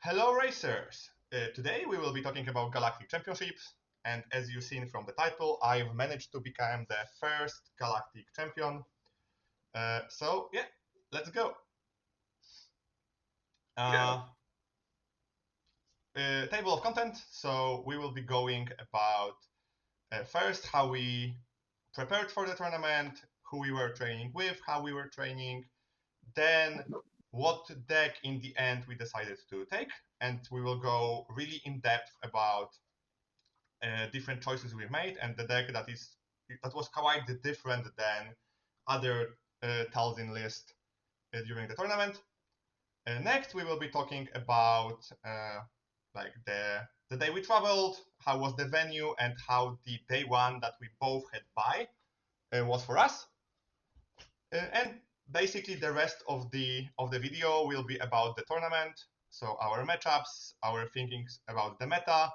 Hello racers! Today we will be talking about Galactic Championships, and as you've seen from the title, I've managed to become the first Galactic champion. So yeah, let's go. Table of content. So we will be going about first how we prepared for the tournament, who we were training with, how we were training, then what deck in the end we decided to take, and we will go really in depth about different choices we made and the deck that was quite different than other Talzin list during the tournament. Next, we will be talking about like the day we traveled, how was the venue, and how the day one that we both had by was for us. And basically, the rest of the video will be about the tournament, so our matchups, our thinkings about the meta,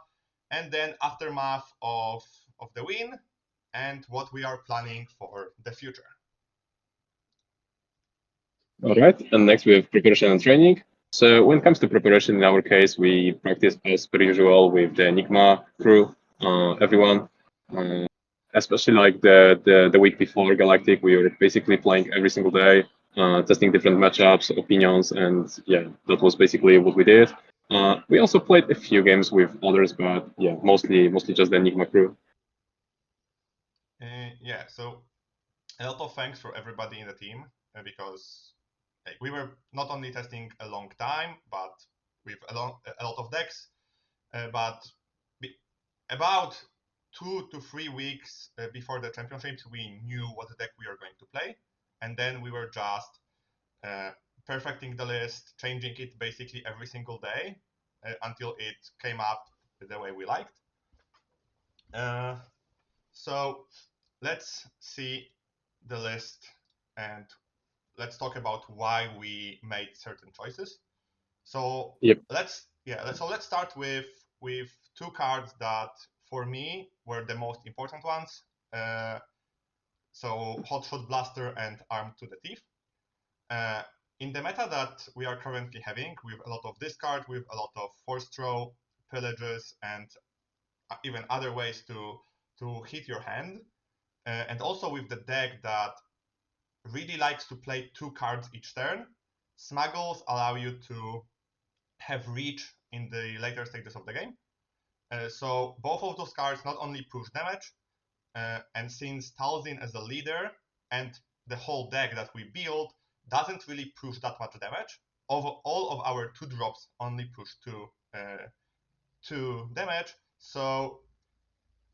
and then aftermath of the win and what we are planning for the future. All right, and next we have preparation and training. So when it comes to preparation, in our case, we practice as per usual with the Enigma crew, everyone. Especially like the week before Galactic, we were basically playing every single day, testing different matchups, opinions, and yeah, that was basically what we did. We also played a few games with others, but yeah, mostly just the Enigma crew. Yeah, so a lot of thanks for everybody in the team because we were not only testing a long time, but with a lot of decks, but about 2 to 3 weeks before the championships, we knew what deck we were going to play, and then we were just perfecting the list, changing it basically every single day until it came up the way we liked. So let's see the list and let's talk about why we made certain choices. So yep. let's start with 2 cards that for me were the most important ones. So Hotshot Blaster and Arm to the Teeth. In the meta that we are currently having, with a lot of discard, with a lot of force throw, pillages, and even other ways to hit your hand, and also with the deck that really likes to play 2 cards each turn, Smuggles allow you to have reach in the later stages of the game. So both of those cards not only push damage, and since Talzin as a leader and the whole deck that we build doesn't really push that much damage, all of our 2-drops only push 2 damage, so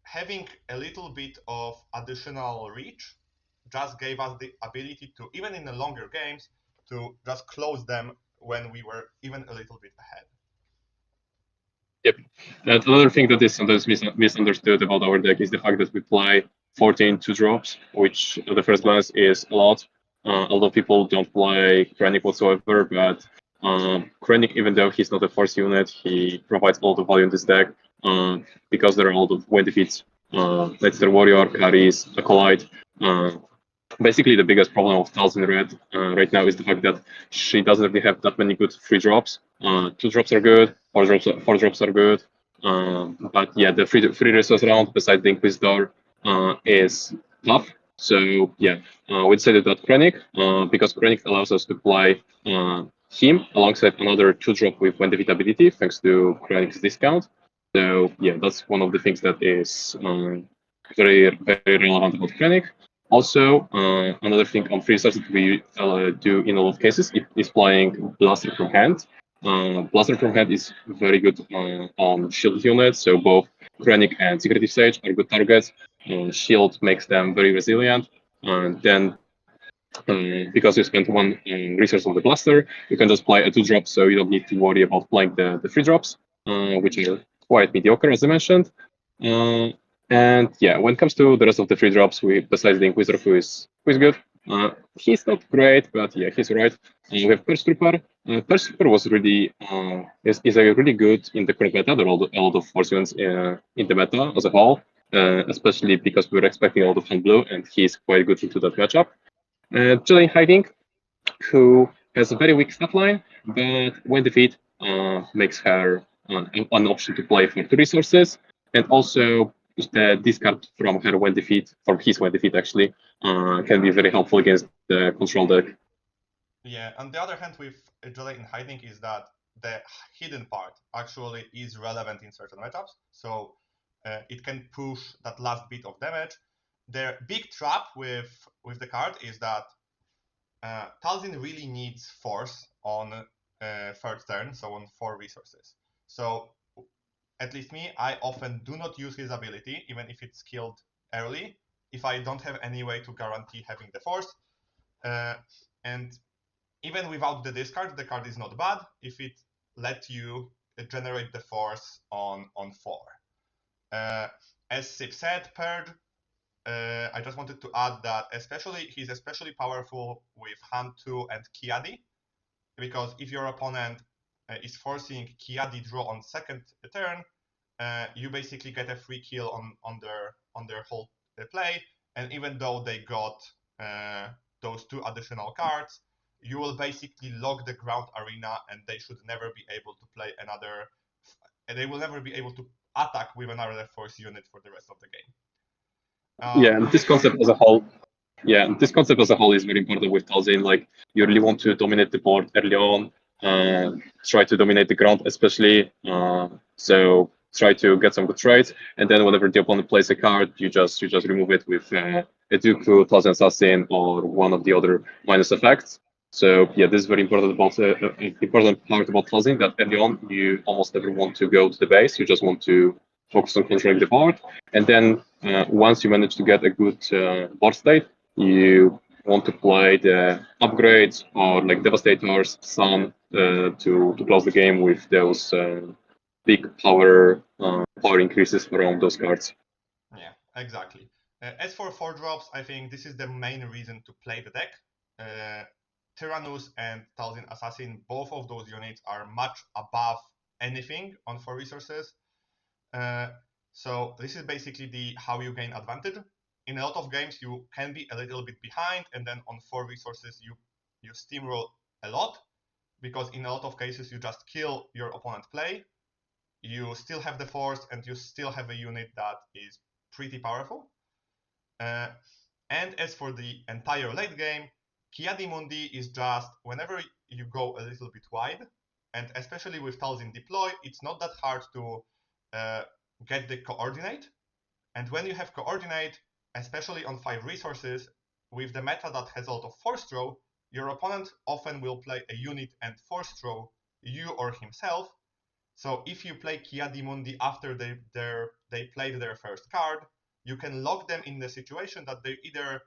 having a little bit of additional reach just gave us the ability to, even in the longer games, to just close them when we were even a little bit ahead. Yep. And another thing that is sometimes misunderstood about our deck is the fact that we play 14 2-drops, which at the first glance is a lot. A lot of people don't play Krennic whatsoever, but Krennic, even though he's not a force unit, he provides a lot of value in this deck because there are a lot of when defeats, Nightstar Warrior, carries, Acolyte. Basically, the biggest problem of Talzin Red right now is the fact that she doesn't really have that many good 3-drops. 2-drops are good, 4-drops are good, but yeah, the free resource round besides the Inquisitor is tough. So yeah, we decided that Krennic, because Krennic allows us to play him alongside another 2-drop with when defeat ability, thanks to Krennic's discount. So yeah, that's one of the things that is very relevant about Krennic. Also, another thing on free resources we do in a lot of cases is playing Blaster from hand. Blaster from hand is very good on shield units, so both Krennic and Secretive Sage are good targets. Shield makes them very resilient, and then because you spend 1 resource on the Blaster, you can just play a 2-drop, so you don't need to worry about playing the 3-drops, which are quite mediocre, as I mentioned. And yeah, when it comes to the rest of the 3-drops, besides the Inquisitor, who is good, he's not great, but yeah, he's right. We have Purse Trooper. Purse Trooper was really is really good in the current meta. There are a lot of force units in the meta as a whole, especially because we were expecting a lot of hand blue, and he's quite good into that matchup. Jillian Hiding, who has a very weak stat line, but when defeat, makes her an option to play for 2 resources, and also the discard from his when defeat actually, can be very helpful against the control deck. Yeah, on the other hand, with Jedi in hiding is that the hidden part actually is relevant in certain matchups, so it can push that last bit of damage. The big trap with the card is that Talzin really needs force on third turn, so on 4 resources. So at least me, I often do not use his ability, even if it's killed early, if I don't have any way to guarantee having the force. And even without the discard, the card is not bad if it lets you generate the force on 4. As Sip said, paired, I just wanted to add that he's especially powerful with hand 2 and Kiadi, because if your opponent is forcing Kiadi draw on second turn, you basically get a free kill on their whole play, and even though they got those 2 additional cards, you will basically lock the ground arena, and they should never be able to play another. They will never be able to attack with another force unit for the rest of the game. Yeah, and this concept as a whole. Yeah, this concept as a whole is very important with Talzin. Like, you really want to dominate the board early on, try to dominate the ground, especially. So try to get some good trades, and then whenever the opponent plays a card, you just remove it with a Dooku, Talzin Assassin, or one of the other minus effects. So yeah, this is very important important part about Talzin, that early on you almost never want to go to the base. You just want to focus on controlling the board, and then once you manage to get a good board state, you want to play the upgrades or like Devastators, Sun, to close the game with those big power increases around those cards. Yeah, exactly. As for 4-drops, I think this is the main reason to play the deck. Tyrannus and Talzin Assassin, both of those units are much above anything on 4 resources. So this is basically the how you gain advantage. In a lot of games, you can be a little bit behind, and then on 4 resources, you steamroll a lot, because in a lot of cases, you just kill your opponent play. You still have the force, and you still have a unit that is pretty powerful. And as for the entire late game, Kiadi Mundi is just whenever you go a little bit wide, and especially with Talzin deploy, it's not that hard to get the coordinate. And when you have coordinate, especially on 5 resources, with the meta that has a lot of force throw, your opponent often will play a unit and force throw you or himself. So if you play Kiadi Mundi after they played their first card, you can lock them in the situation that they either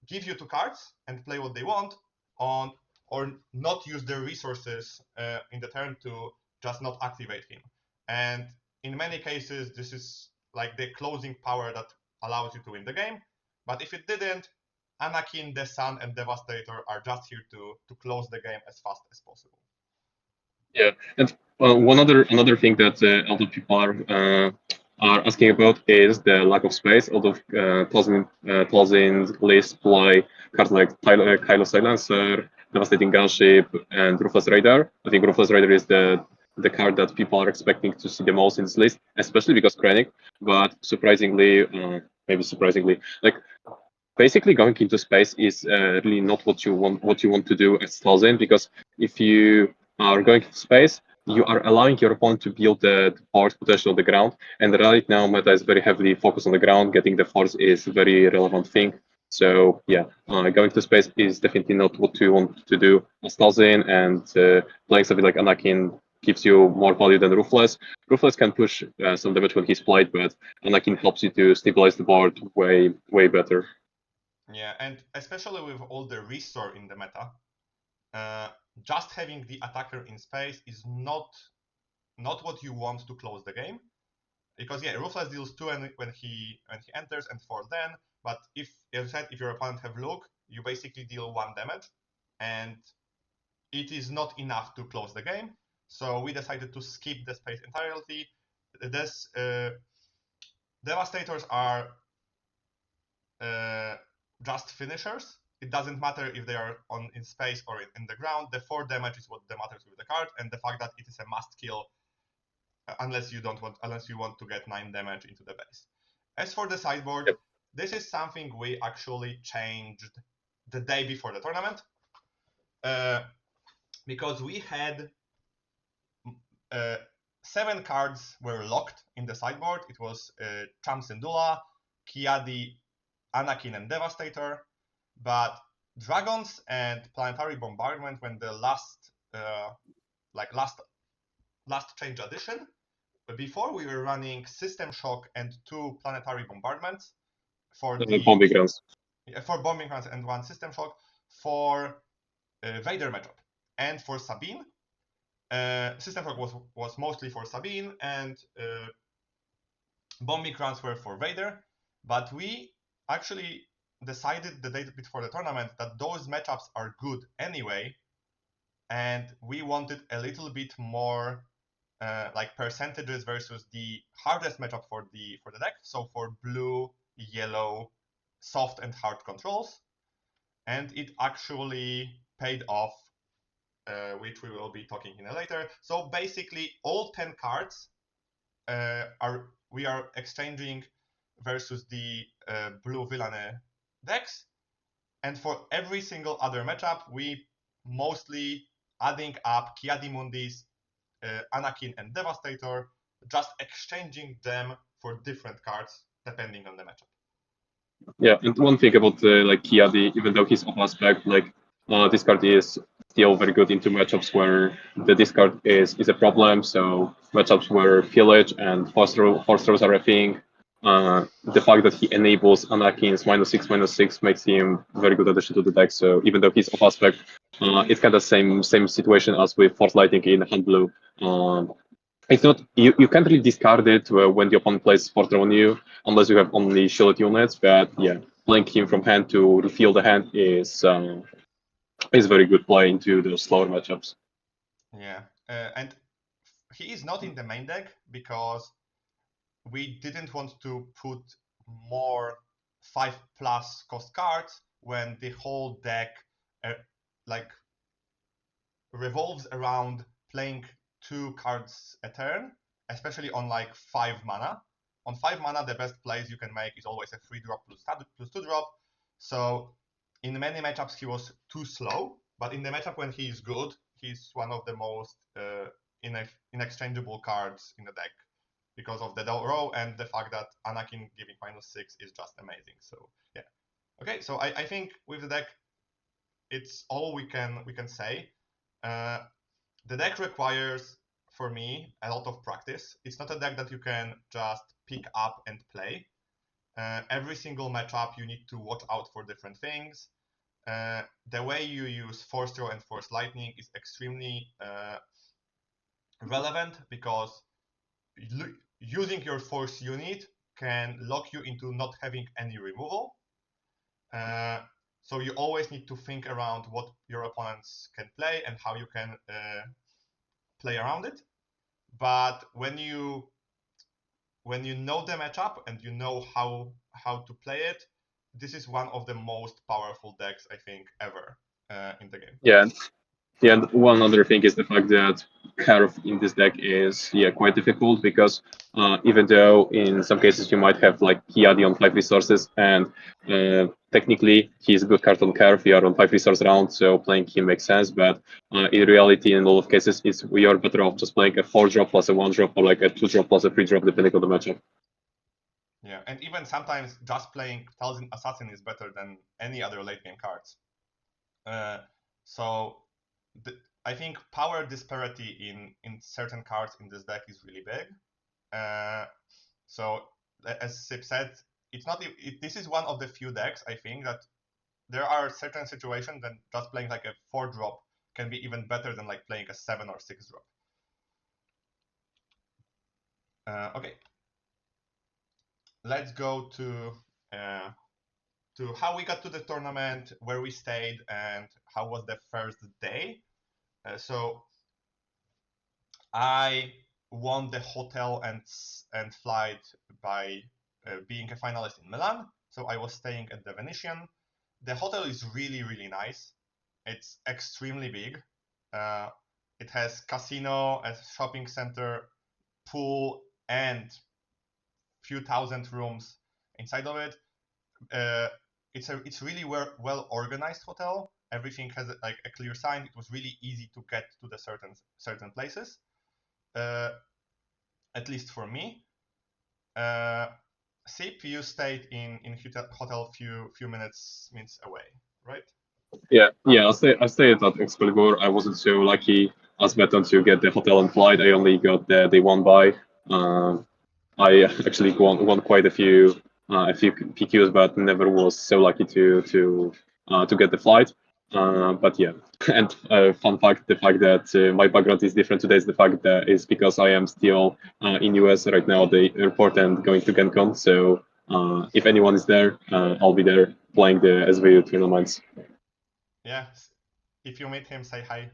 give you 2 cards and play what they want on, or not use their resources in the turn to just not activate him. And in many cases, this is like the closing power that allows you to win the game. But if it didn't, Anakin, the Sun, and Devastator are just here to close the game as fast as possible. Yeah, and another thing that a lot of people are asking about is the lack of space. A lot of Plausin's list play cards like Kylo Silencer, Devastating Gunship, and Ruthless Raider. I think Ruthless Raider is the card that people are expecting to see the most in this list, especially because Krennic. But surprisingly, like basically going into space is really not what you want to do as Plausin, because if you are going to space, you are allowing your opponent to build the force potential on the ground. And right now, meta is very heavily focused on the ground. Getting the force is a very relevant thing. So yeah, going to space is definitely not what you want to do as Talzin, and playing something like Anakin gives you more value than Ruthless. Ruthless can push some damage when he's played, but Anakin helps you to stabilize the board way better. Yeah, and especially with all the restore in the meta, just having the attacker in space is not what you want to close the game. Because yeah, Ruthless deals 2 when he enters and 4 then, but if, as I said, if your opponent have Luke, you basically deal 1 damage, and it is not enough to close the game. So we decided to skip the space entirely. This Devastators are just finishers. it doesn't matter if they are in space or in the ground. The 4 damage is what matters with the card, and the fact that it is a must kill unless you want to get 9 damage into the base. As for the sideboard, Yep. this is something we actually changed the day before the tournament, because we had 7 cards were locked in the sideboard. It was Cham Syndulla, Kiadi, Anakin, and Devastator. But Dragons and Planetary Bombardment, when the last change addition, before we were running System Shock and 2 Planetary Bombardments for the Bombing runs. for bombing runs and 1 System Shock for Vader matchup and for Sabine. System Shock was mostly for Sabine, and bombing runs were for Vader. But we actually decided the day before the tournament that those matchups are good anyway, and we wanted a little bit more like percentages versus the hardest matchup for the deck. So for blue, yellow, soft and hard controls, and it actually paid off, which we will be talking in later. So basically, all 10 cards we are exchanging versus the blue villain decks, and for every single other matchup, we mostly adding up Kiadimundis, Anakin, and Devastator, just exchanging them for different cards depending on the matchup. Yeah, and one thing about like Kiadi, even though he's off aspect, like this card is still very good into matchups where the discard is a problem. So matchups where pillage and force throws are a thing. The fact that he enables Anakin's -6/-6 makes him a very good addition to the deck. So even though he's off aspect, it's kind of same situation as with Force Lighting in hand blue. It's not you can't really discard it when the opponent plays Porter on you unless you have only shielded units. But yeah, playing him from hand to refill the hand is very good play into those slower matchups. Yeah, and he is not in the main deck because we didn't want to put more 5+ cost cards when the whole deck like revolves around playing 2 cards a turn, especially on like 5 mana. On 5 mana, the best plays you can make is always a 3-drop plus 2-drop. So in many matchups, he was too slow, but in the matchup when he is good, he's one of the most inexchangeable cards in the deck because of the row and the fact that Anakin giving -6 is just amazing. So yeah. Okay, so I think with the deck, it's all we can say. The deck requires, for me, a lot of practice. It's not a deck that you can just pick up and play. Every single matchup, you need to watch out for different things. The way you use Force Throw and Force Lightning is extremely relevant because using your Force unit can lock you into not having any removal. So you always need to think around what your opponents can play and how you can play around it. But when you know the matchup and you know how to play it, this is one of the most powerful decks I think ever in the game. Yeah, yeah. And one other thing is the fact that curve in this deck is quite difficult because even though in some cases you might have like Kiadi on 5 resources and technically he's a good card on curve, you are on 5 resource round, so playing him makes sense. But in reality, in a lot of cases, we are better off just playing a 4-drop plus a 1-drop or like a 2-drop plus a 3-drop depending on the matchup. Yeah, and even sometimes just playing Thousand Assassin is better than any other late game cards. So I think power disparity in certain cards in this deck is really big. So as Sip said, it's not. This is one of the few decks I think that there are certain situations that just playing like a 4-drop can be even better than like playing a 7 or 6-drop. Okay, let's go to how we got to the tournament, where we stayed, and how was the first day. So I won the hotel and flight by being a finalist in Milan. So I was staying at the Venetian. the hotel is really, really nice. It's extremely big. It has casino, a shopping center, pool, and few thousand rooms inside of it. It's really well organized hotel. Everything has like a clear sign. It was really easy to get to the certain places. At least for me. Sip, you stayed in hotel few minutes away, right? Yeah, yeah. I stayed at Excalibur. I wasn't so lucky as Beton to get the hotel and flight. I only got the day one by. I actually won quite a few PQs, but never was so lucky to get the flight. But yeah, and fun fact: the fact that my background is different today is the fact that is because I am still in US right now at the airport and going to GenCon. So if anyone is there, I'll be there playing the SWU tournaments. Yeah. If you meet him, say hi.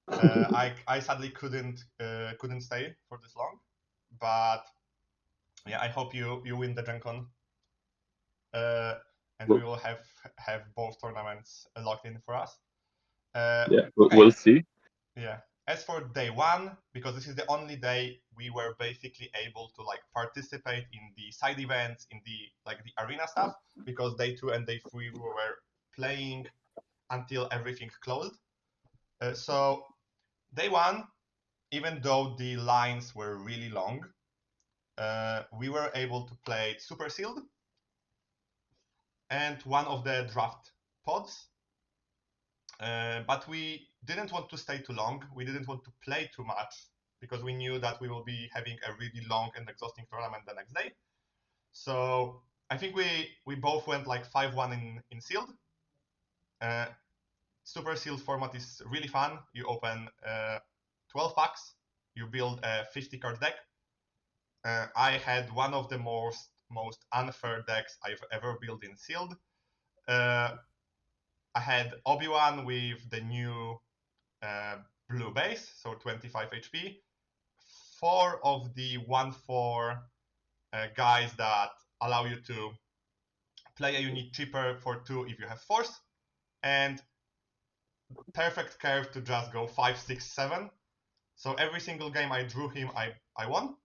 I sadly couldn't stay for this long, but yeah, I hope you win the Gen Con, and we will have both tournaments locked in for us. Yeah, okay. we'll see. Yeah. As for day one, because this is the only day we were basically able to like participate in the side events, in the arena stuff, because day two and day three we were playing until everything closed. So day one, even though the lines were really long, we were able to play Super Sealed and one of the draft pods. But we didn't want to stay too long. We didn't want to play too much because we knew that we will be having a really long and exhausting tournament the next day. So I think we both went like 5-1 in sealed. Super sealed format is really fun. You open 12 packs. You build a 50 card deck. I had one of the most unfair decks I've ever built in sealed. I had Obi-Wan with the new blue base, so 25 HP. 4 of the 1/4 guys that allow you to play a unit cheaper for 2 if you have force, and perfect curve to just go 5, 6, 7. So every single game I drew him, I won.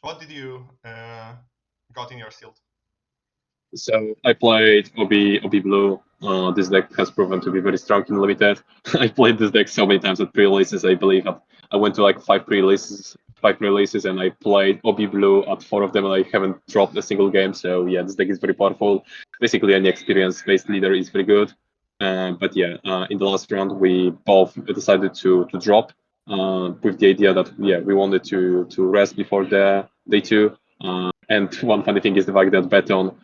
What did you got in your sealed? So I played Obi Blue. This deck has proven to be very strong in limited. I played this deck so many times at pre-releases. I believe I went to like five pre-releases, and I played Obi Blue at 4 of them, and I haven't dropped a single game. So yeah, this deck is very powerful. Basically, any experienced-based leader is very good. But yeah, in the last round, we both decided to drop with the idea that yeah, we wanted to rest before the day 2. And one funny thing is the fact that Beton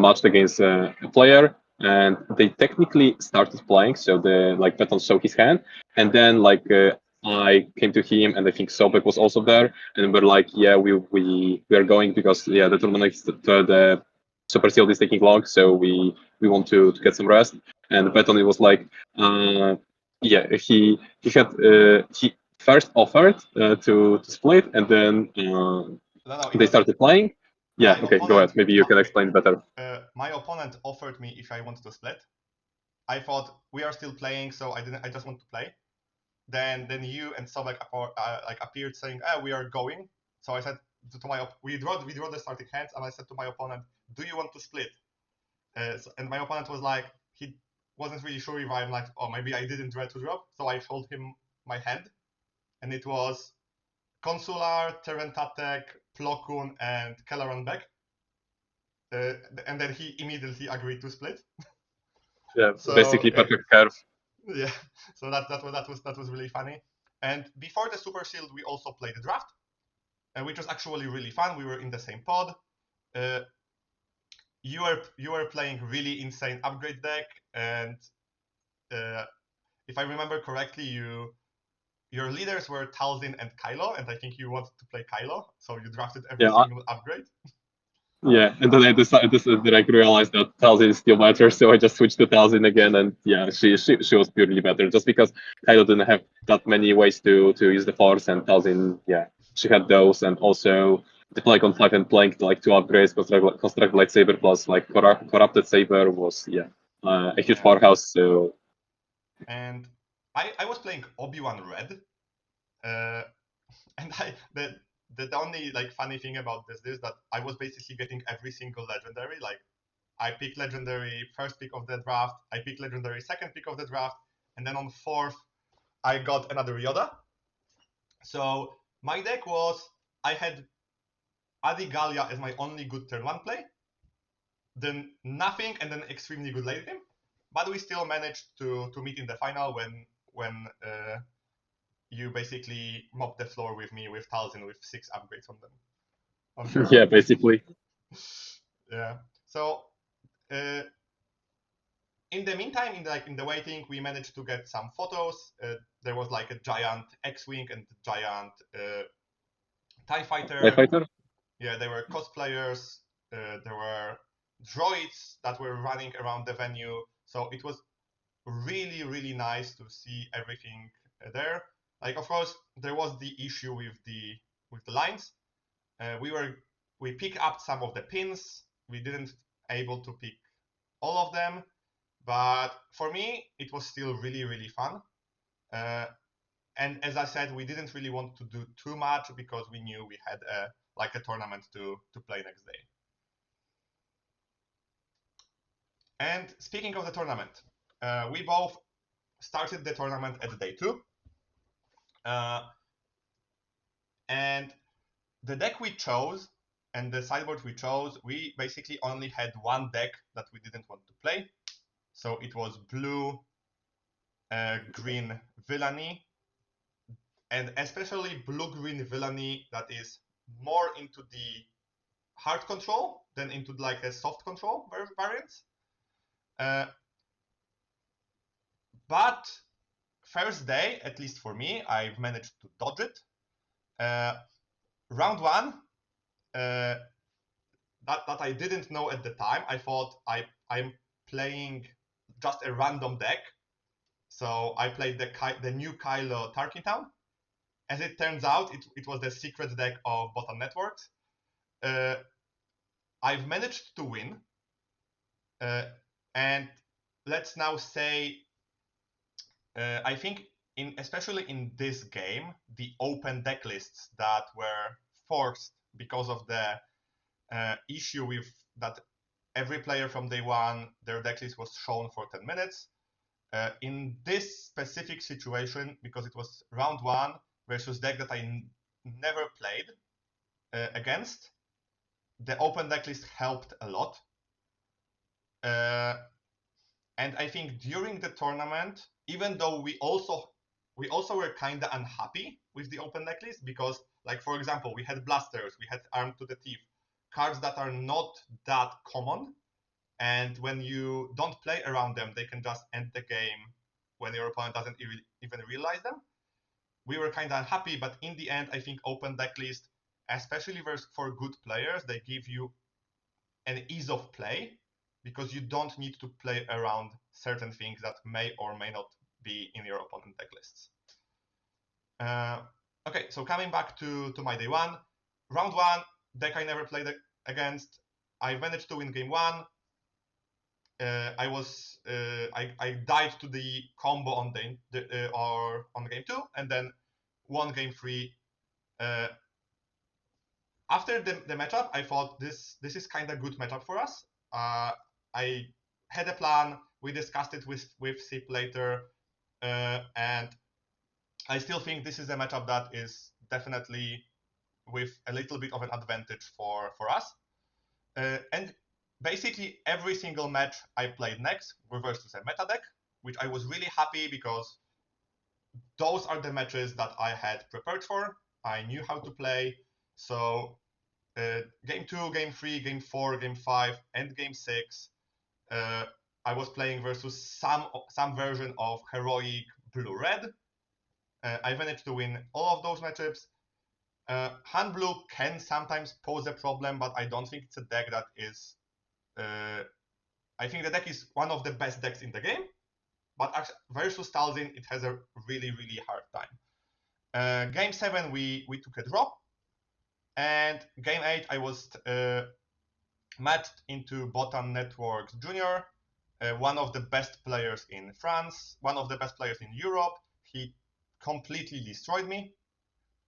matched against a player, and they technically started playing. So the Beton showed his hand, and then I came to him, and I think Sobek was also there, and we're like, yeah, we are going because yeah, the tournament the Super Sealed is taking long, so we want to get some rest. And Beton it was like, yeah, he first offered to split, and then they started playing. Yeah, okay, go ahead. Maybe you can explain better. My opponent offered me if I wanted to split. I thought we are still playing, so I just want to play. Then you and Sobek appeared saying, we are going. So I said to we draw the starting hands, and I said to my opponent, do you want to split? And my opponent was like, he wasn't really sure if I'm like, oh, maybe I didn't dread to drop. So I showed him my hand, and it was Consular, Terentatek, Plo Koon, and Kelleran Beck. And then he immediately agreed to split. Yeah, so, basically perfect curve. Yeah, so that was really funny. And before the Super Shield, we also played the draft, which was actually really fun. We were in the same pod. You were playing really insane upgrade deck, and if I remember correctly, your leaders were Talzin and Kylo, and I think you wanted to play Kylo, so you drafted every single upgrade. Yeah, and then I decided that I realized that Talzin is still better, so I just switched to Talzin again, and yeah, she was purely better, just because Kylo didn't have that many ways to use the Force, and Talzin, yeah, she had those, and also play Conflict and playing like 2 upgrades, construct lightsaber plus like corrupted saber was a huge powerhouse. So and I was playing Obi-Wan Red, and the only like funny thing about this is that I was basically getting every single legendary. Like I picked legendary first pick of the draft, I picked legendary second pick of the draft, and then on fourth I got another Yoda. So my deck was, I had Adi Gallia as my only good turn 1 play, then nothing, and then extremely good late game. But we still managed to meet in the final when you basically mopped the floor with me with Talzin with 6 upgrades on them. yeah, basically. Yeah. So in the meantime, in the waiting, we managed to get some photos. There was like a giant X-wing and giant TIE TIE fighter. Fighter. Yeah, there were cosplayers. There were droids that were running around the venue. So it was really, really nice to see everything there. Like, of course, there was the issue with the lines. We picked up some of the pins. We didn't able to pick all of them, but for me, it was still really, really fun. And as I said, we didn't really want to do too much because we knew we had a tournament to play next day. And speaking of the tournament, we both started the tournament at day 2. And the deck we chose and the sideboard we chose, we basically only had one deck that we didn't want to play. So it was blue, green villainy, and especially blue-green villainy that is more into the hard control than into like a soft control variants. But first day, at least for me, I've managed to dodge it. Round 1, that I didn't know at the time. I thought I'm playing just a random deck. So I played the new Kylo Tarkintown. As it turns out, it was the secret deck of Bottom Networks. I've managed to win. And let's now say, I think especially in this game, the open deck lists that were forced because of the issue with that every player from day 1, their deck list was shown for 10 minutes. In this specific situation, because it was round 1 versus deck that I never played against, the open deck list helped a lot. And I think during the tournament, even though we also were kind of unhappy with the open deck list because, like, for example, we had blasters, we had armed to the teeth, cards that are not that common, and when you don't play around them, they can just end the game when your opponent doesn't even realize them. We were kind of unhappy, but in the end, I think open deck list, especially for good players, they give you an ease of play because you don't need to play around certain things that may or may not be in your opponent deck lists. Okay, so coming back to my day 1, round 1, deck I never played against. I managed to win game 1. I died to the combo on on game 2, and then won game 3. After the matchup, I thought this is kind of good matchup for us. I had a plan. We discussed it with Sip later, and I still think this is a matchup that is definitely with a little bit of an advantage for us. And basically every single match I played next were versus a meta deck, which I was really happy because those are the matches that I had prepared for. I knew how to play. So game 2, game 3, game 4, game 5, and game 6, I was playing versus some version of heroic blue-red. I managed to win all of those matchups. Han Blue can sometimes pose a problem, but I don't think it's a deck that is. I think the deck is one of the best decks in the game, but versus Talzin, it has a really, really hard time. Game 7, we took a draw. And game 8, I was matched into Botan Networks Junior, one of the best players in France, one of the best players in Europe. He completely destroyed me.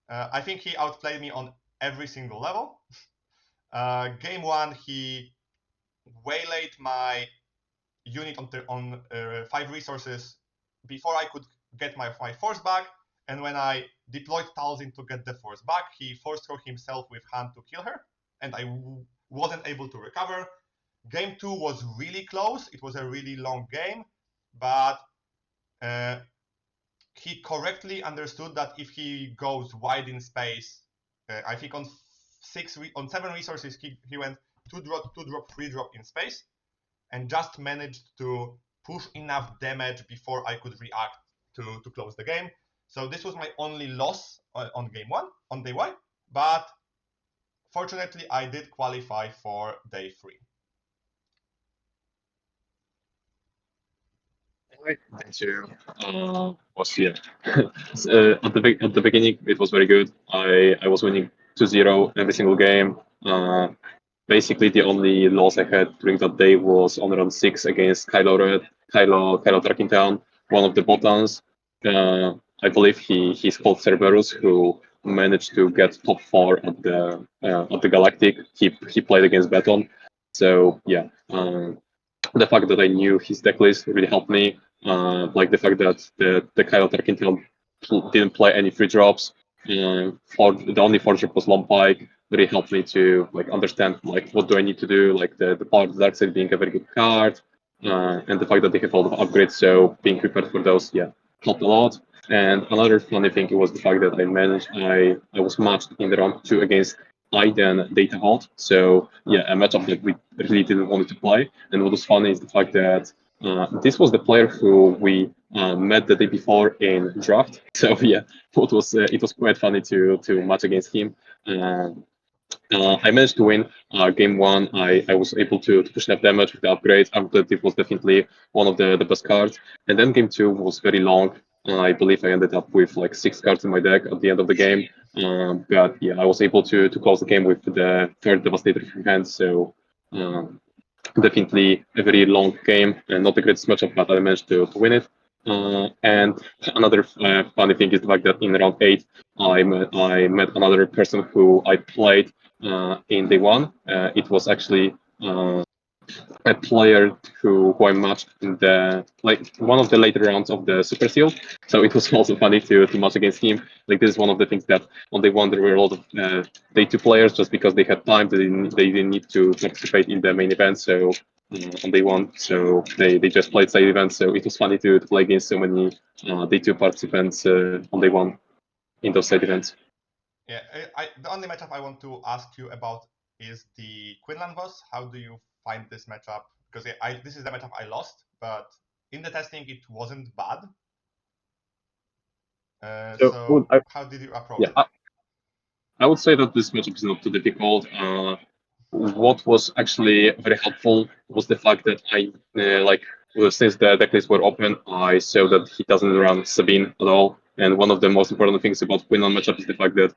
I think he outplayed me on every single level. Game 1, he waylaid my unit on 5 resources before I could get my force back. And when I deployed Talzin to get the force back, he force threw himself with hand to kill her, and I wasn't able to recover. Game 2 was really close. It was a really long game, but he correctly understood that if he goes wide in space, I think on 7 resources he went 2-drop, 2-drop, 3-drop in space, and just managed to push enough damage before I could react to close the game. So this was my only loss on game 1, on day 1, but fortunately I did qualify for day 3. Thank you. Was yeah. At the beginning, it was very good. I was winning 2-0 every single game. Basically, the only loss I had during that day was on round 6 against Kylo Tarkintown, one of the Botans. I believe he's called Cerberus, who managed to get top 4 at the Galactic. He played against Beton. So yeah. The fact that I knew his deck list really helped me. Like the fact that the Kyle Tarkintown didn't play any free drops. The only 4-drop was Long Pike. Really helped me to like understand like what do I need to do. Like the power of the dark side being a very good card, and the fact that they have a lot of upgrades. So being prepared for those, yeah, helped a lot. And another funny thing was the fact that I was matched in the round 2 against Aiden Data Vault. So yeah, a matchup that we really didn't want to play. And what was funny is the fact that this was the player who we met the day before in draft. So yeah, it was quite funny to match against him. I managed to win game 1. I was able to push enough damage with the upgrades. It was definitely one of the best cards. And then game 2 was very long. I believe I ended up with like 6 cards in my deck at the end of the game. But yeah, I was able to close the game with the third Devastator from hand. So definitely a very long game and not the greatest matchup, but I managed to win it. And another funny thing is the fact that in round 8, I met another person who I played in day 1. It was actually a player who I matched in the like one of the later rounds of the Super Seal. So it was also funny to match against him. Like this is one of the things that on day 1 there were a lot of day 2 players just because they had time. They didn't need to participate in the main event. So on day 1, so they just played side events. So it was funny to play against so many day 2 participants on day 1 in those side events. Yeah, the only matchup I want to ask you about is the Quinlan boss. How do you find this matchup? Because this is the matchup I lost, but in the testing it wasn't bad. So how did you approach it? I would say that this matchup is not too difficult. What was actually very helpful was the fact that since the decklists were open, I saw that he doesn't run Sabine at all. And one of the most important things about Quinlan matchup is the fact that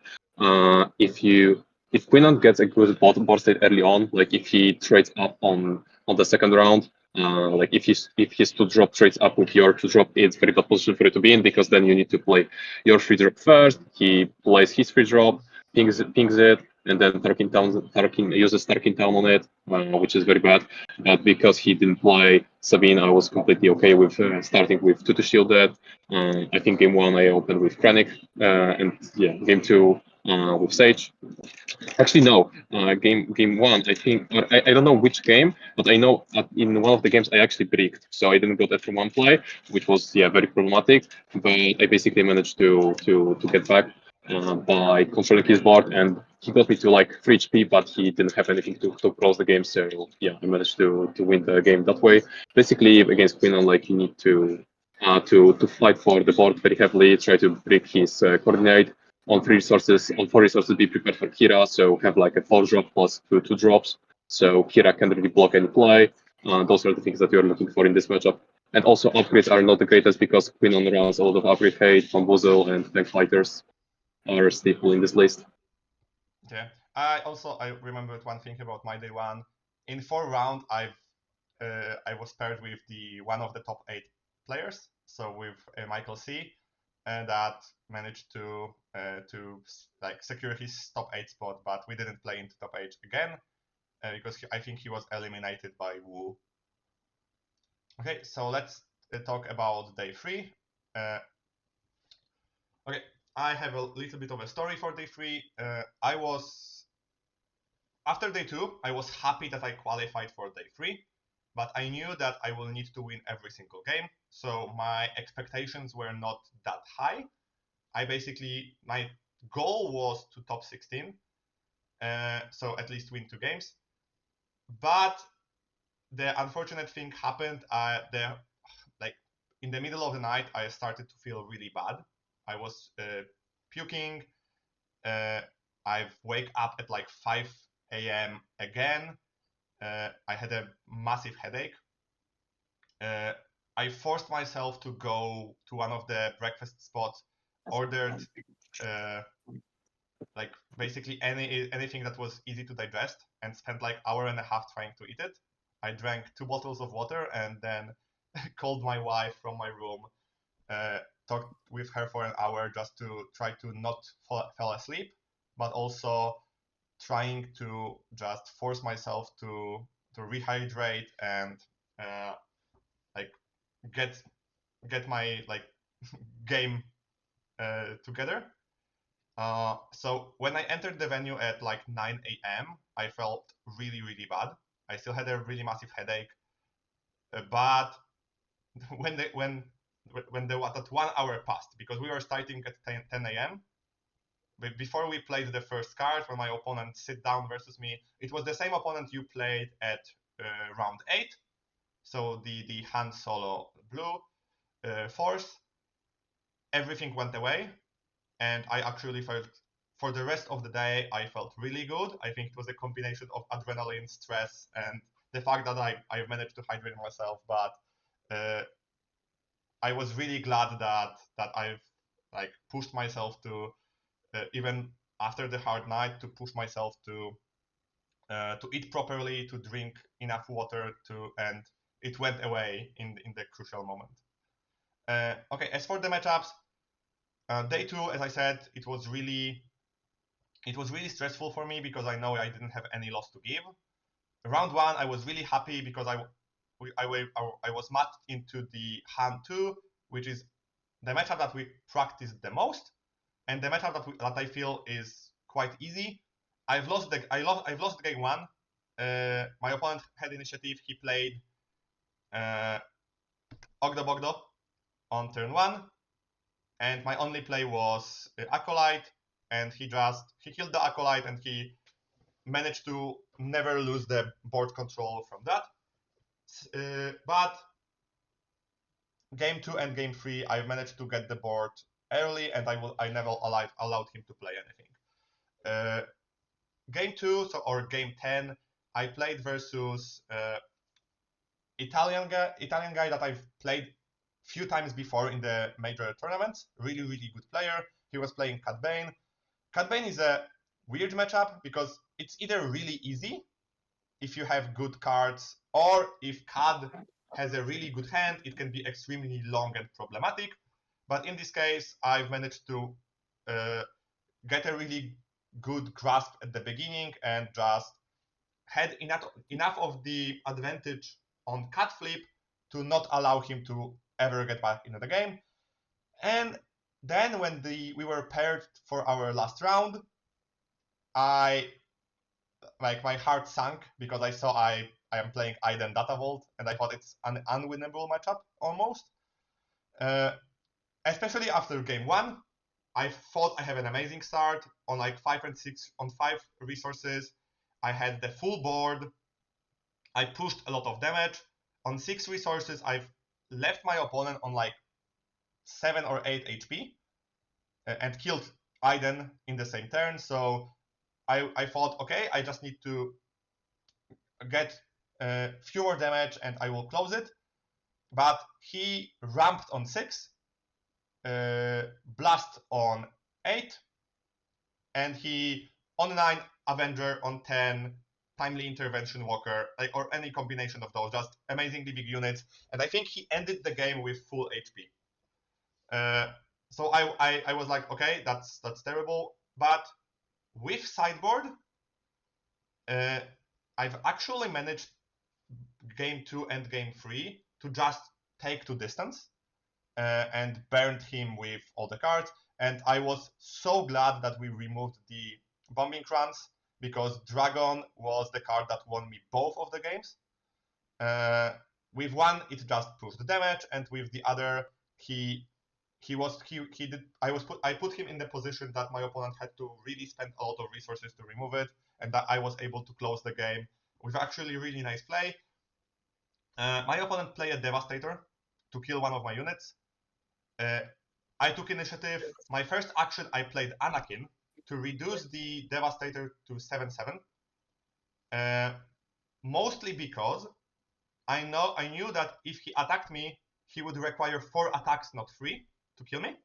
if Quinlan gets a good board state early on, like if he trades up on the second round, like if his 2-drop trades up with your 2-drop, it's very good position for you to be in because then you need to play your 3-drop first. He plays his 3-drop, pings it, and then Tarkin uses Tarkintown on it, which is very bad. But because he didn't play Sabine, I was completely okay with starting with 2 to shield that. I think game 1 I opened with Krennic, and yeah, game 2 with Sage. Actually, no. Game 1, I think, or I don't know which game, but I know in one of the games I actually bricked, so I didn't got that from one play, which was very problematic. But I basically managed to get back by controlling his board, and he got me to like 3 HP, but he didn't have anything to close the game. So yeah, I managed to win the game that way. Basically, against Queen, like you need to fight for the board very heavily, try to break his coordinate on 3 resources. On 4 resources, be prepared for Kira, so have like a 4-drop plus 2 drops. So Kira can really block any play. Those are the things that you're looking for in this matchup. And also upgrades are not the greatest because Queen runs a lot of upgrade hate, Bamboozle, and Tank Fighters are staple in this list. Yeah, I remembered one thing about my day one. In 4 rounds, I was paired with the one of the top 8 players, so with Michael C, and that managed to like secure his top 8 spot, but we didn't play into top 8 again because I think he was eliminated by Wu. Okay, so let's talk about day 3. Okay, I have a little bit of a story for day 3. After day 2, I was happy that I qualified for day 3, but I knew that I will need to win every single game, so my expectations were not that high. My goal was to top 16, so at least win 2 games. But the unfortunate thing happened. Like in the middle of the night, I started to feel really bad. I was puking. I wake up at like 5 a.m. again. I had a massive headache. I forced myself to go to one of the breakfast spots, ordered like basically anything that was easy to digest, and spent like hour and a half trying to eat it. I drank 2 bottles of water and then called my wife from my room, talked with her for an hour just to try to not fall asleep, but also trying to just force myself to rehydrate and like get my like game together. So when I entered the venue at like 9 a.m., I felt really, really bad. I still had a really massive headache, but when that 1 hour passed, because we were starting at 10 a.m. Before we played the first card, when my opponent sit down versus me, it was the same opponent you played at round 8. So the Han Solo blue force, everything went away, and I actually felt for the rest of the day I felt really good. I think it was a combination of adrenaline, stress, and the fact that I managed to hydrate myself. But I was really glad that I've like pushed myself to even after the hard night to push myself to eat properly, to drink enough water, and it went away in the crucial moment. Okay, as for the matchups, day 2, as I said, it was really stressful for me because I know I didn't have any loss to give. Round 1, I was really happy because I was matched into the Han 2, which is the matchup that we practiced the most, and the matchup that I feel is quite easy. I've lost game 1. My opponent had initiative. He played Ogdo Bogdo on turn 1, and my only play was Acolyte, and he killed the Acolyte, and he managed to never lose the board control from that. But game 2 and game 3, I managed to get the board early, and I never allowed him to play anything. Game 2 or game 10, I played versus Italian guy that I've played few times before in the major tournaments. Really, really good player. He was playing Cad Bane. Cad Bane is a weird matchup because it's either really easy if you have good cards, or if Cad has a really good hand, it can be extremely long and problematic. But in this case, I've managed to get a really good grasp at the beginning and just had enough of the advantage on cat flip to not allow him to ever get back into the game. And then when we were paired for our last round, my heart sank because I saw I am playing Aiden Data Vault, and I thought it's an unwinnable matchup almost. Especially after game 1, I thought I have an amazing start on like 5 and 6 on 5 resources. I had the full board. I pushed a lot of damage. On 6 resources, I've left my opponent on like 7 or 8 HP and killed Aiden in the same turn. So I thought, okay, I just need to get fewer damage and I will close it. But he ramped on 6, blast on 8, and he on 9 Avenger, on 10 Timely Intervention Walker, or any combination of those, just amazingly big units. And I think he ended the game with full HP. So I was like, okay, that's terrible. But with sideboard, I've actually managed game 2 and game 3 to just take to distance and burned him with all the cards. And I was so glad that we removed the bombing runs, because Dragon was the card that won me both of the games. With one, it just pushed the damage, and with the other, I put him in the position that my opponent had to really spend a lot of resources to remove it, and that I was able to close the game with actually really nice play. My opponent played a Devastator to kill one of my units. I took initiative. My first action, I played Anakin to reduce the Devastator to 7/7. Mostly because I knew that if he attacked me, he would require 4 attacks, not 3, to kill me.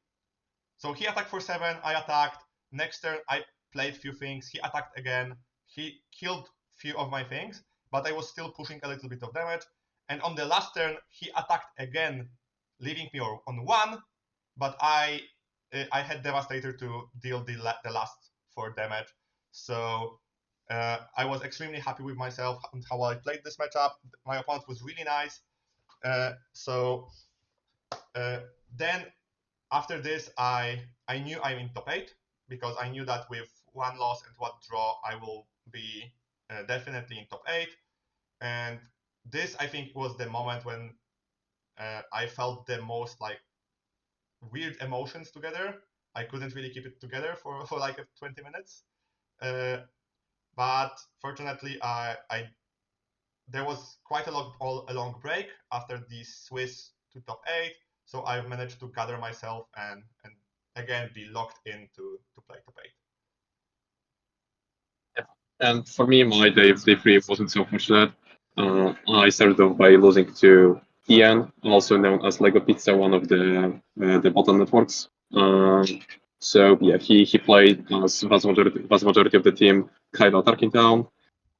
So he attacked for 7, I attacked. Next turn, I played few things. He attacked again. He killed few of my things, but I was still pushing a little bit of damage. And on the last turn, he attacked again, leaving me on 1, but I had Devastator to deal the last 4 damage. So I was extremely happy with myself and how I played this matchup. My opponent was really nice. Then after this, I knew I'm in top 8, because I knew that with 1 loss and 1 draw, I will be definitely in top 8. And this, I think, was the moment when I felt the most like weird emotions together. I couldn't really keep it together for like 20 minutes. But fortunately, there was quite a long break after the Swiss to top 8, so I managed to gather myself and again be locked in to play top 8. And for me, my day 3 wasn't so fortunate. I started off by losing to Ian, also known as Lego Pizza, one of the bottom networks. So yeah, he played as vast majority of the team Kyle Tarkintown.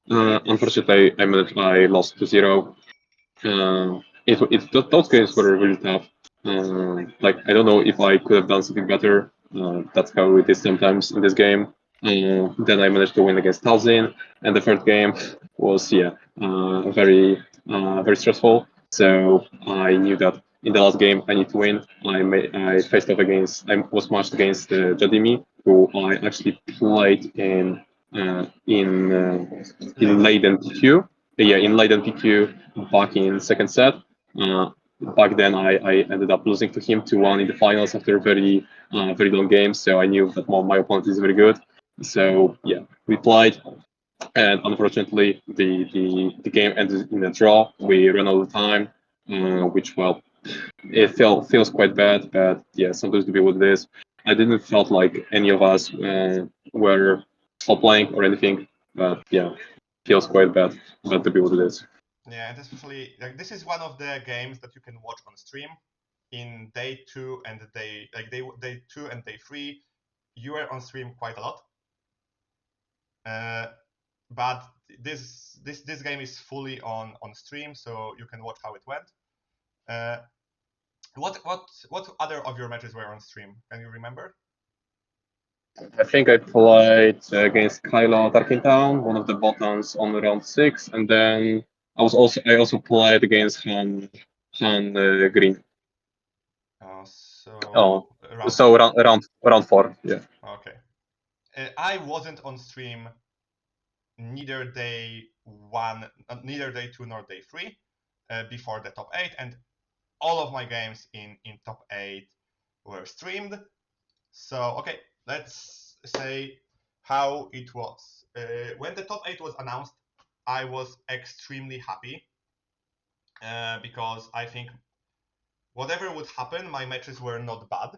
Unfortunately, I lost to 0. Those games were really tough. Like I don't know if I could have done something better. That's how it is sometimes in this game. Then I managed to win against Talzin, and the third game was very stressful. So I knew that in the last game I need to win. I faced off against, I was matched against Jadimi, who I actually played in Leiden PQ. Yeah, in Leiden PQ back in second set. Back then, I ended up losing to him 2-1 in the finals after a very long game. So I knew that my opponent is very good. So yeah, we played, and unfortunately, the game ended in a draw. We ran out of time, which it feels quite bad. But yeah, sometimes to be what it is. I didn't felt like any of us were stop playing or anything. But yeah, feels quite bad. But to be what it is. Yeah, and especially like this is one of the games that you can watch on stream in day 2 and day 2 and day 3. You were on stream quite a lot. But this game is fully on stream, so you can watch how it went. What other of your matches were on stream? Can you remember? I think I played against Kylo Tarkintown, one of the bottoms on round 6, and then I also played against Han Green. So Oh, round so 4. round 4, yeah. Okay. I wasn't on stream neither day 1, neither day 2 nor day 3 before the top 8, and all of my games in top 8 were streamed. So okay, let's say how it was. When the top 8 was announced, I was extremely happy because I think whatever would happen, my matches were not bad.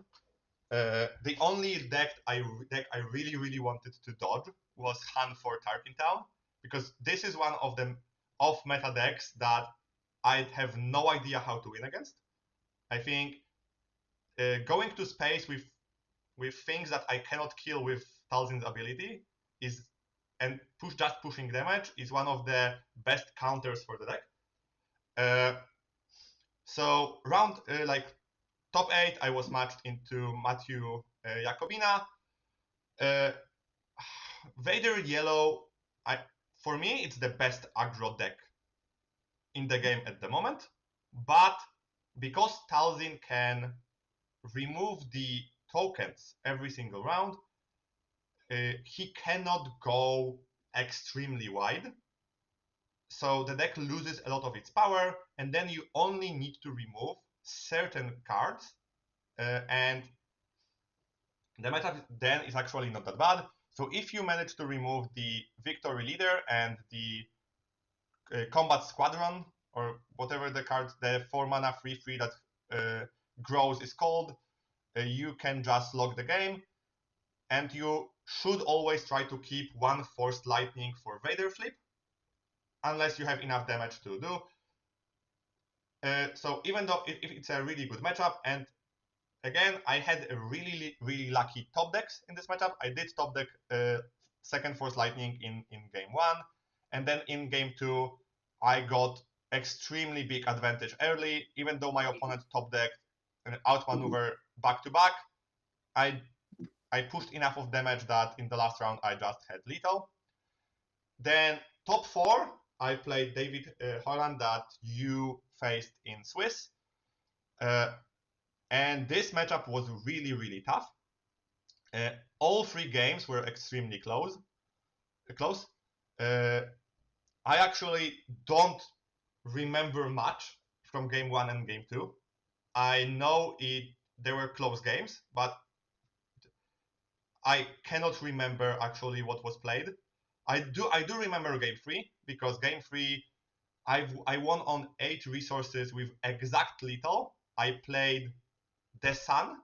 The only deck I really wanted to dodge was Han for Tarkintown, because this is one of the off meta decks that I have no idea how to win against. I think going to space with things that I cannot kill with Talzin's ability and pushing damage is one of the best counters for the deck. So round like top 8, I was matched into Matthew Jakobina. Vader Yellow, for me, it's the best aggro deck in the game at the moment. But because Talzin can remove the tokens every single round, he cannot go extremely wide. So the deck loses a lot of its power, and then you only need to remove certain cards, and the matchup then is actually not that bad. So if you manage to remove the Victory Leader and the Combat Squadron, or whatever the card, the 4-mana 3/3 that grows is called, you can just lock the game, and you should always try to keep one Forced Lightning for Vader flip, unless you have enough damage to do. So even though if it's a really good matchup, and again, I had a really lucky top decks in this matchup. I did top deck second Force Lightning in game 1, and then in game 2, I got extremely big advantage early. Even though my opponent top decked an outmaneuver back to back, I pushed enough of damage that in the last round I just had lethal. Then top 4, I played David Holland that you faced in Swiss. And this matchup was really tough. All 3 games were extremely close. I actually don't remember much from game 1 and game 2. I know they were close games, but I cannot remember actually what was played. I do remember game 3, because game 3 I won on 8 resources with exact lethal. I played the Sun,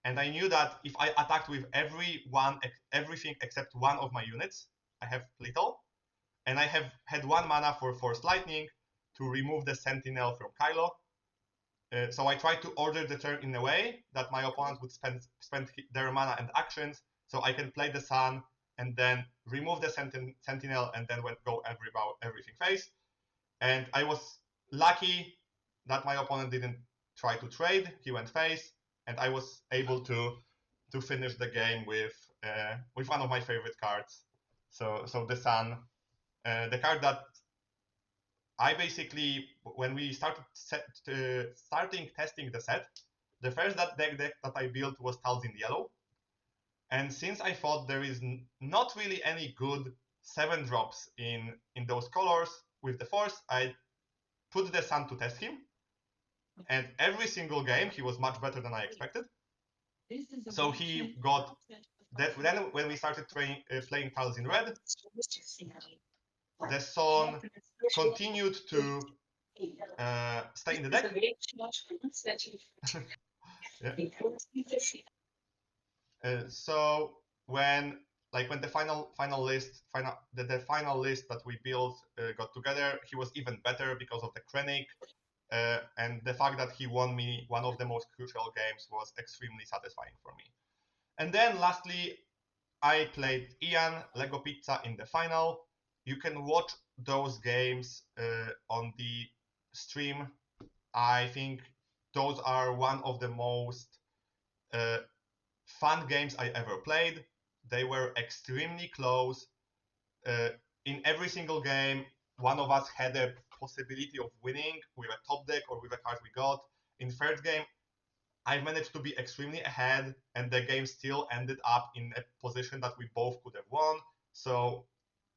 and I knew that if I attacked with everything except one of my units, I have lethal, and I have had 1 mana for Force Lightning to remove the Sentinel from Kylo. So I tried to order the turn in a way that my opponent would spend their mana and actions, so I can play the Sun and then remove the Sentinel and then go everything face. And I was lucky that my opponent didn't try to trade. He went face, and I was able to finish the game with one of my favorite cards. So the Sun, the card that I basically, when we started testing the set, the first deck that I built was Talzin Yellow. And since I thought there is not really any good 7-drops in those colors with the Force, I put the Sun to test him. And every single game, he was much better than I expected. So he got that. Then when we started playing Talzin Red, the Sun continued to stay in the deck. So when the final list that we built got together, he was even better because of the Krennic, and the fact that he won me one of the most crucial games was extremely satisfying for me. And then lastly, I played Ian Lego Pizza in the final. You can watch those games on the stream. I think those are one of the most fun games I ever played. They were extremely close. In every single game, one of us had a possibility of winning with a top deck or with a card we got. In third game, I managed to be extremely ahead, and the game still ended up in a position that we both could have won. So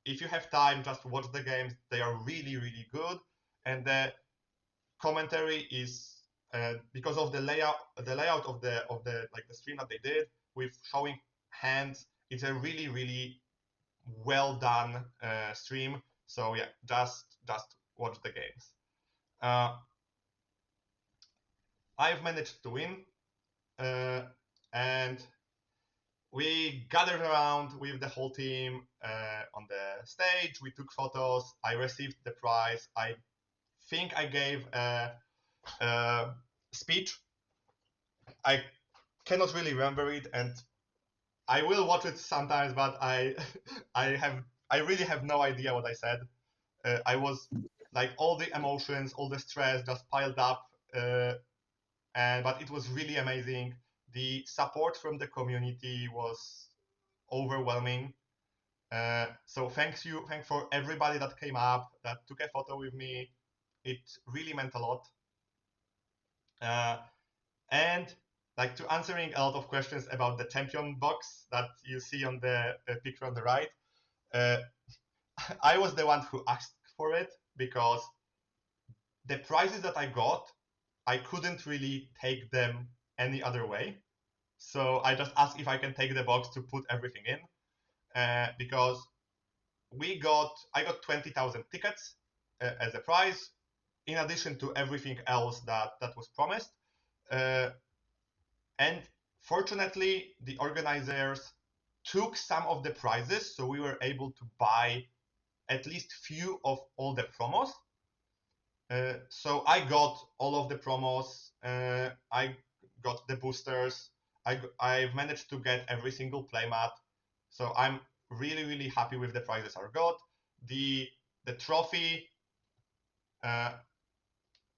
if you have time, just watch the games. They are really good, and the commentary is because of the layout of the stream that they did with showing hands. It's a really well done stream. So yeah, just watch the games. I've managed to win, and we gathered around with the whole team on the stage. We took photos. I received the prize. I think I gave a speech. I cannot really remember it, and I will watch it sometimes, but I really have no idea what I said. I was like all the emotions, all the stress just piled up, but it was really amazing. The support from the community was overwhelming. So thank for everybody that came up, that took a photo with me. It really meant a lot. And like to answering a lot of questions about the champion box that you see on the picture on the right, uh, I was the one who asked for it because the prizes that I got, I couldn't really take them any other way. So I just asked if I can take the box to put everything in, because I got 20,000 tickets as a prize, in addition to everything else that was promised. Uh, and fortunately, the organizers took some of the prizes, so we were able to buy at least few of all the promos. So I got all of the promos. I got the boosters. I've managed to get every single playmat. So I'm really happy with the prizes I got. The trophy. Uh,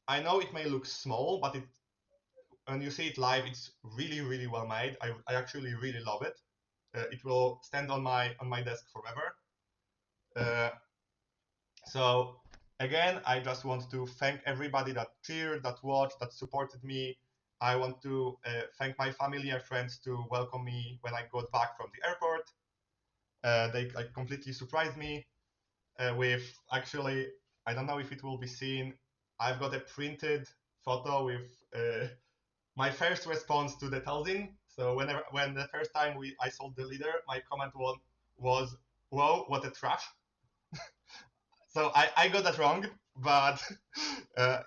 I know it may look small, but when you see it live, it's really well made. I actually really love it. It will stand on my desk forever. Uh, So again, I just want to thank everybody that cheered, that watched, that supported me. I want to thank my family and friends to welcome me when I got back from the airport. They like completely surprised me with actually, I don't know if it will be seen. I've got a printed photo with my first response to the Talzin. So when the first time I sold the leader, my comment was, "Whoa, what a trash!" So I got that wrong, but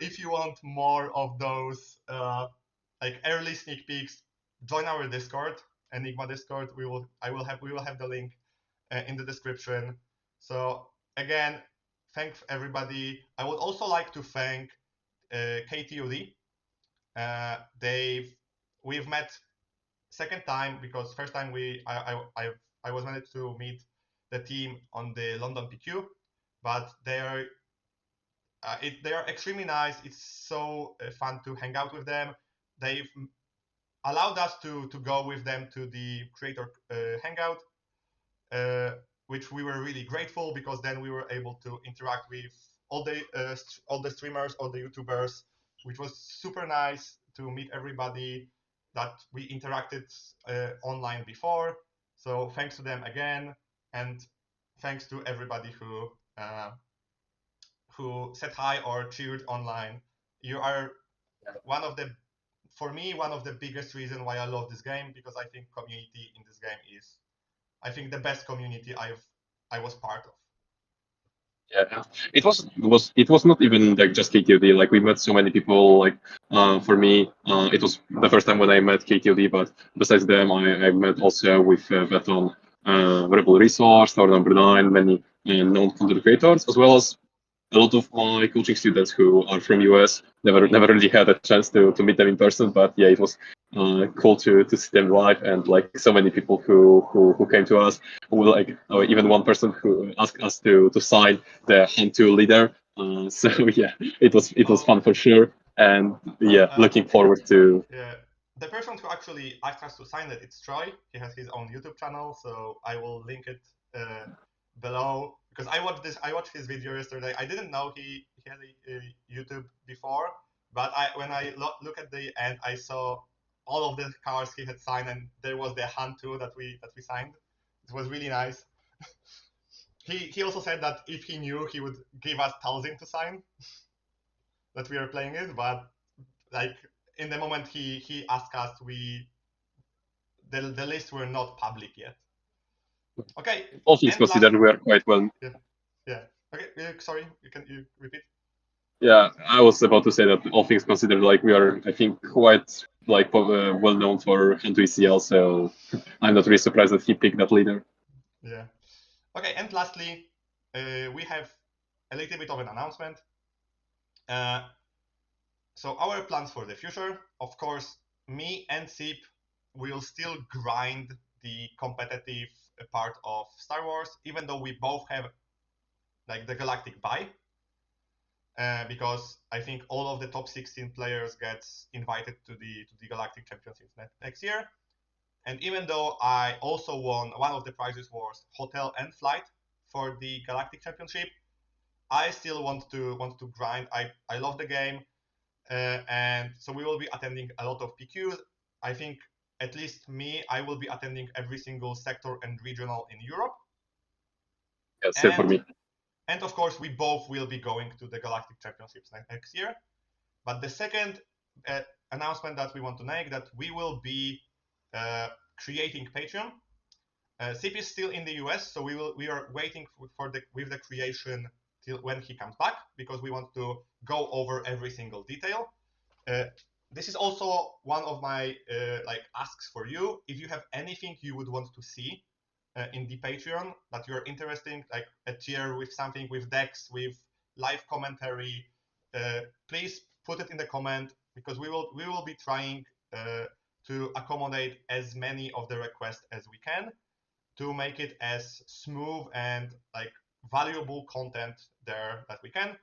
if you want more of those like early sneak peeks, join our Discord, Enigma Discord. We will have the link in the description. So again, thank everybody. I would also like to thank KTUD. We've met second time because first time I was managed to meet the team on the London PQ, but they are extremely nice. It's so fun to hang out with them. They've allowed us to go with them to the creator hangout, which we were really grateful because then we were able to interact with all the streamers, all the YouTubers, which was super nice to meet everybody that we interacted online before. So thanks to them again, and thanks to everybody who said hi or cheered online. You are one of the, for me, one of the biggest reasons why I love this game, because I think community in this game is, I think, the best community I was part of. Yeah, it was not even like just KTOD. Like we met so many people. Like for me, it was the first time when I met KTOD. But besides them, I met also with Veton, Rebel Resource, Tower Number 9, many known content creators, as well as a lot of my coaching students who are from US. Never really had a chance to meet them in person, but yeah, it was cool to see them live, and like so many people who came to us. Who like even one person who asked us to sign the Hunt2 leader. So yeah, it was fun for sure, and yeah, looking forward to. Yeah, the person who actually asked us to sign it, it's Troy. He has his own YouTube channel, so I will link it below because I watched his video yesterday. I didn't know he had a YouTube before, but when I look at the end, I saw all of the cars he had signed, and there was the Hunt too that we signed. It was really nice. He also said that if he knew, he would give us 1,000 to sign that we are playing it, but like in the moment he asked us, the lists were not public yet. Okay, All things and last, considered, we are quite well. yeah, yeah. Okay, sorry, you repeat? Yeah, I was about to say that all things considered, like we are, I think, quite like well known for Hunt2 ECL, so I'm not really surprised that he picked that leader. Yeah. Okay, and lastly, we have a little bit of an announcement. Uh, so our plans for the future, of course, me and Sip will still grind the competitive part of Star Wars, even though we both have like the Galactic buy, because I think all of the top 16 players gets invited to the Galactic Championships next year. And even though I also won, one of the prizes was hotel and flight for the Galactic Championship, I still want to grind. I love the game, and so we will be attending a lot of PQs. I think at least me, I will be attending every single sector and regional in Europe. Yeah, same for me. And of course, we both will be going to the Galactic Championships next year. But the second announcement that we want to make, that we will be creating Patreon. Sip is still in the US, so we are waiting with the creation till when he comes back, because we want to go over every single detail. This is also one of my like asks for you. If you have anything you would want to see in the Patreon that you're interested in, like a tier with something with decks, with live commentary, please put it in the comment, because we will be trying to accommodate as many of the requests as we can to make it as smooth and like valuable content there that we can.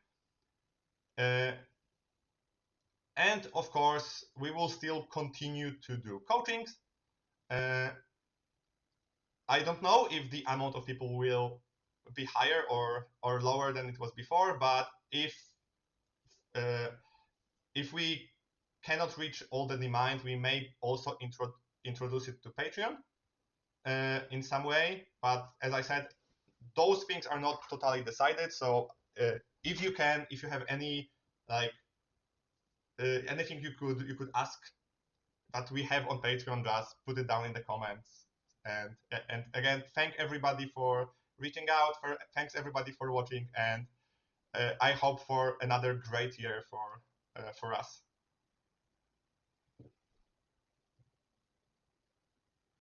And of course, we will still continue to do coachings. I don't know if the amount of people will be higher or lower than it was before, but if we cannot reach all the demand, we may also introduce it to Patreon in some way. But as I said, those things are not totally decided. So if you have any like anything you could ask that we have on Patreon, just put it down in the comments. And again, thank everybody for reaching out. Thanks everybody for watching, and I hope for another great year for us.